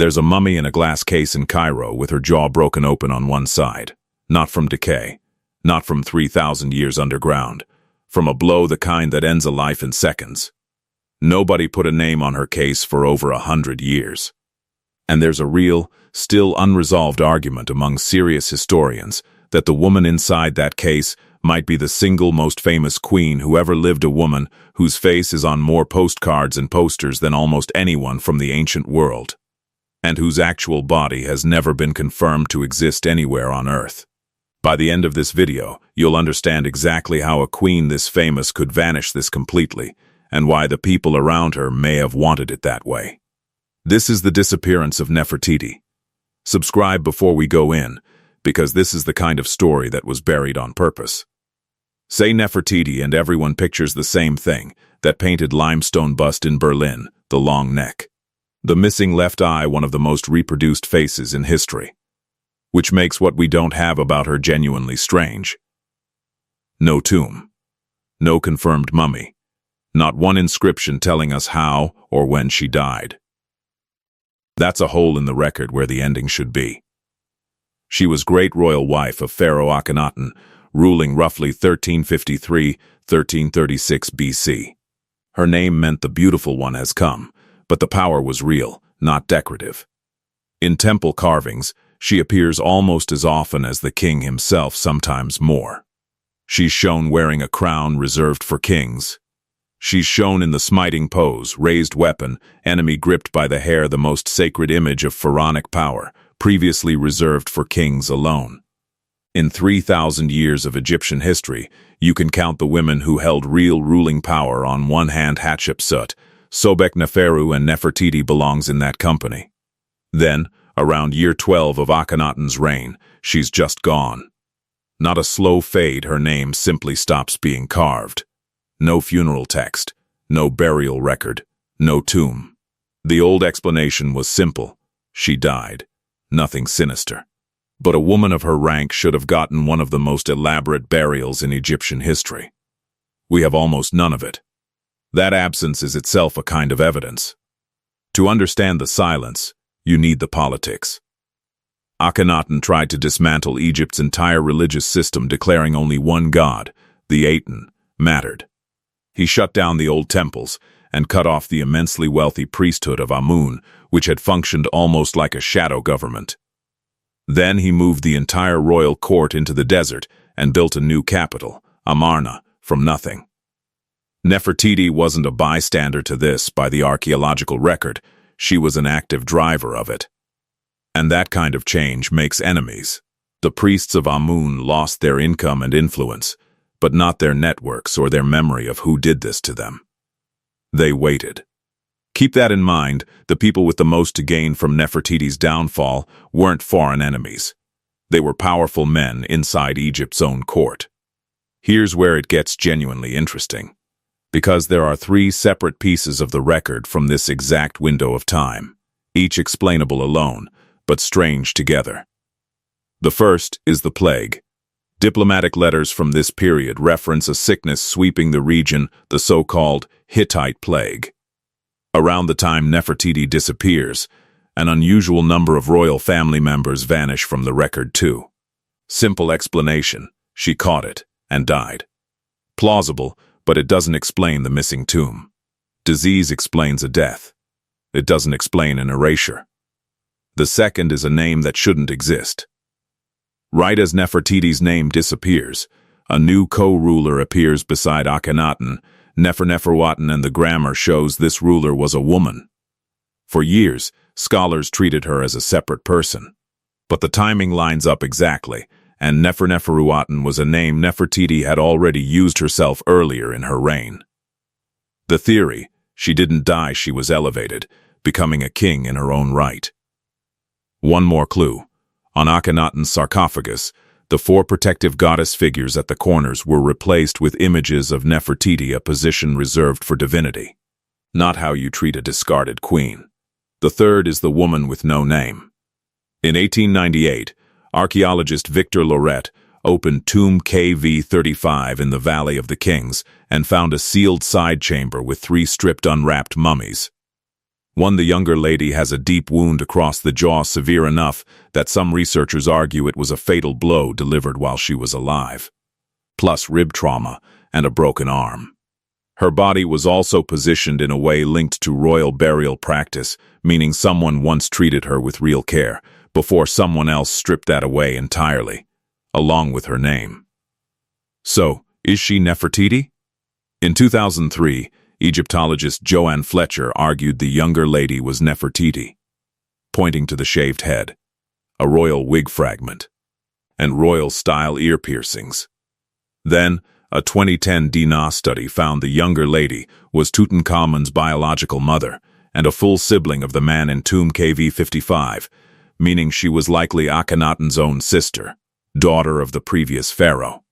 There's a mummy in a glass case in Cairo with her jaw broken open on one side. Not from decay. Not from 3,000 years underground. From a blow the kind that ends a life in seconds. Nobody put a name on her case for over 100 years. And there's a real, still unresolved argument among serious historians that the woman inside that case might be the single most famous queen who ever lived, a woman whose face is on more postcards and posters than almost anyone from the ancient world, and whose actual body has never been confirmed to exist anywhere on Earth. By the end of this video, you'll understand exactly how a queen this famous could vanish this completely, and why the people around her may have wanted it that way. This is the disappearance of Nefertiti. Subscribe before we go in, because this is the kind of story that was buried on purpose. Say Nefertiti and everyone pictures the same thing, that painted limestone bust in Berlin, the long neck. The missing left eye, one of the most reproduced faces in history. Which makes what we don't have about her genuinely strange. No tomb. No confirmed mummy. Not one inscription telling us how or when she died. That's a hole in the record where the ending should be. She was great royal wife of Pharaoh Akhenaten, ruling roughly 1353-1336 BC. Her name meant the beautiful one has come, but the power was real, not decorative. In temple carvings, she appears almost as often as the king himself, sometimes more. She's shown wearing a crown reserved for kings. She's shown in the smiting pose, raised weapon, enemy gripped by the hair, the most sacred image of pharaonic power, previously reserved for kings alone. In 3,000 years of Egyptian history, you can count the women who held real ruling power on one hand. Hatshepsut, Sobekneferu, and Nefertiti belongs in that company. Then, around year 12 of Akhenaten's reign, she's just gone. Not a slow fade, her name simply stops being carved. No funeral text, no burial record, no tomb. The old explanation was simple. She died. Nothing sinister. But a woman of her rank should have gotten one of the most elaborate burials in Egyptian history. We have almost none of it. That absence is itself a kind of evidence. To understand the silence, you need the politics. Akhenaten tried to dismantle Egypt's entire religious system, declaring only one god, the Aten, mattered. He shut down the old temples and cut off the immensely wealthy priesthood of Amun, which had functioned almost like a shadow government. Then he moved the entire royal court into the desert and built a new capital, Amarna, from nothing. Nefertiti wasn't a bystander to this by the archaeological record. She was an active driver of it. And that kind of change makes enemies. The priests of Amun lost their income and influence, but not their networks or their memory of who did this to them. They waited. Keep that in mind. The people with the most to gain from Nefertiti's downfall weren't foreign enemies. They were powerful men inside Egypt's own court. Here's where it gets genuinely interesting. Because there are three separate pieces of the record from this exact window of time, each explainable alone, but strange together. The first is the plague. Diplomatic letters from this period reference a sickness sweeping the region, the so-called Hittite plague. Around the time Nefertiti disappears, an unusual number of royal family members vanish from the record too. Simple explanation: she caught it and died. Plausible, but it doesn't explain the missing tomb. Disease explains a death. It doesn't explain an erasure. The second is a name that shouldn't exist. Right as Nefertiti's name disappears, a new co-ruler appears beside Akhenaten, Neferneferuaten, and the grammar shows this ruler was a woman. For years, scholars treated her as a separate person. But the timing lines up exactly, and Neferneferuaten was a name Nefertiti had already used herself earlier in her reign. The theory: she didn't die, she was elevated, becoming a king in her own right. One more clue. On Akhenaten's sarcophagus, the four protective goddess figures at the corners were replaced with images of Nefertiti, a position reserved for divinity. Not how you treat a discarded queen. The third is the woman with no name. In 1898, archaeologist Victor Loret opened tomb KV35 in the Valley of the Kings and found a sealed side chamber with 3 stripped unwrapped mummies. The younger lady has a deep wound across the jaw, severe enough that some researchers argue it was a fatal blow delivered while she was alive, plus rib trauma and a broken arm. Her body was also positioned in a way linked to royal burial practice, meaning someone once treated her with real care before someone else stripped that away entirely, along with her name. So, is she Nefertiti? In 2003, Egyptologist Joanne Fletcher argued the younger lady was Nefertiti, pointing to the shaved head, a royal wig fragment, and royal-style ear piercings. Then, a 2010 DNA study found the younger lady was Tutankhamun's biological mother and a full sibling of the man in tomb KV55, meaning she was likely Akhenaten's own sister, daughter of the previous pharaoh.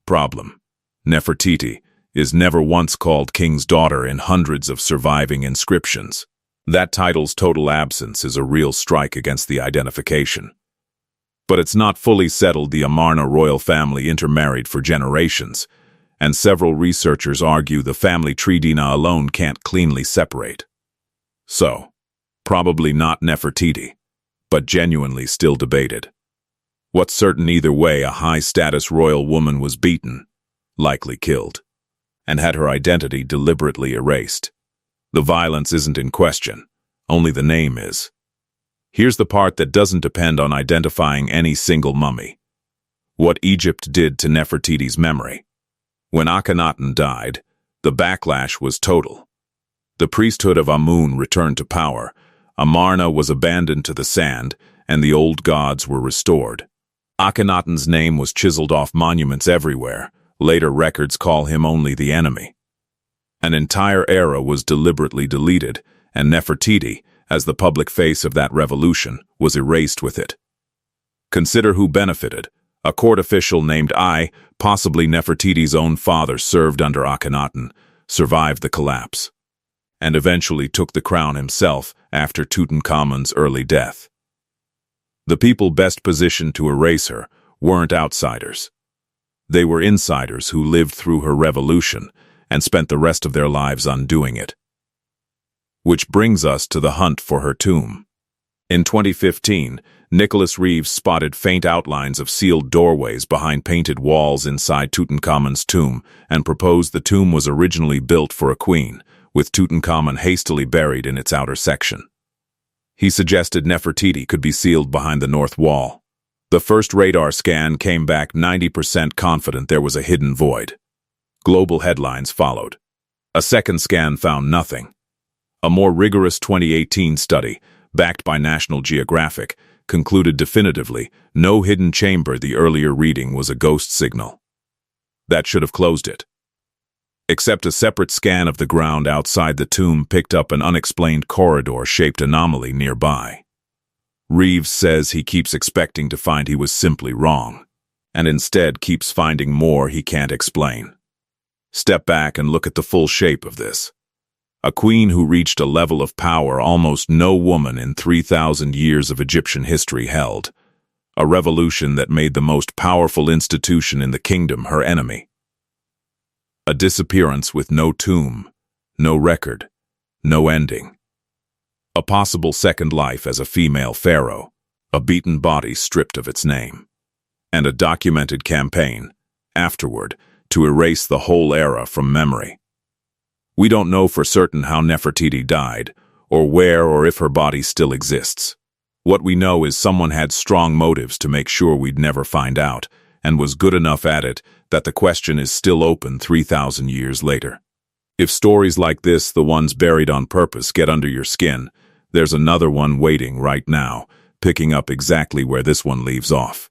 Problem: Nefertiti is never once called king's daughter in hundreds of surviving inscriptions. That title's total absence is a real strike against the identification. But it's not fully settled the Amarna royal family intermarried for generations, and several researchers argue the family tree DNA alone can't cleanly separate. So, probably not Nefertiti, but genuinely still debated. What's certain either way, a high-status royal woman was beaten, likely killed, and had her identity deliberately erased. The violence isn't in question, only the name is. Here's the part that doesn't depend on identifying any single mummy. What Egypt did to Nefertiti's memory. When Akhenaten died, the backlash was total. The priesthood of Amun returned to power, Amarna was abandoned to the sand, and the old gods were restored. Akhenaten's name was chiseled off monuments everywhere. Later records call him only the enemy. An entire era was deliberately deleted, and Nefertiti, as the public face of that revolution, was erased with it. Consider who benefited. A court official named possibly Nefertiti's own father, served under Akhenaten, survived the collapse, and eventually took the crown himself after Tutankhamun's early death. The people best positioned to erase her weren't outsiders. They were insiders who lived through her revolution and spent the rest of their lives undoing it. Which brings us to the hunt for her tomb. In 2015, Nicholas Reeves spotted faint outlines of sealed doorways behind painted walls inside Tutankhamun's tomb and proposed the tomb was originally built for a queen, with Tutankhamun hastily buried in its outer section. He suggested Nefertiti could be sealed behind the north wall. The first radar scan came back 90% confident there was a hidden void. Global headlines followed. A second scan found nothing. A more rigorous 2018 study, backed by National Geographic, concluded definitively no hidden chamber. The earlier reading was a ghost signal. That should have closed it. Except a separate scan of the ground outside the tomb picked up an unexplained corridor-shaped anomaly nearby. Reeves says he keeps expecting to find he was simply wrong, and instead keeps finding more he can't explain. Step back and look at the full shape of this. A queen who reached a level of power almost no woman in 3,000 years of Egyptian history held. A revolution that made the most powerful institution in the kingdom her enemy. A disappearance with no tomb, no record, no ending. A possible second life as a female pharaoh, a beaten body stripped of its name, and a documented campaign, afterward, to erase the whole era from memory. We don't know for certain how Nefertiti died, or where or if her body still exists. What we know is someone had strong motives to make sure we'd never find out, and was good enough at it that the question is still open 3,000 years later. If stories like this, the ones buried on purpose, get under your skin, there's another one waiting right now, picking up exactly where this one leaves off.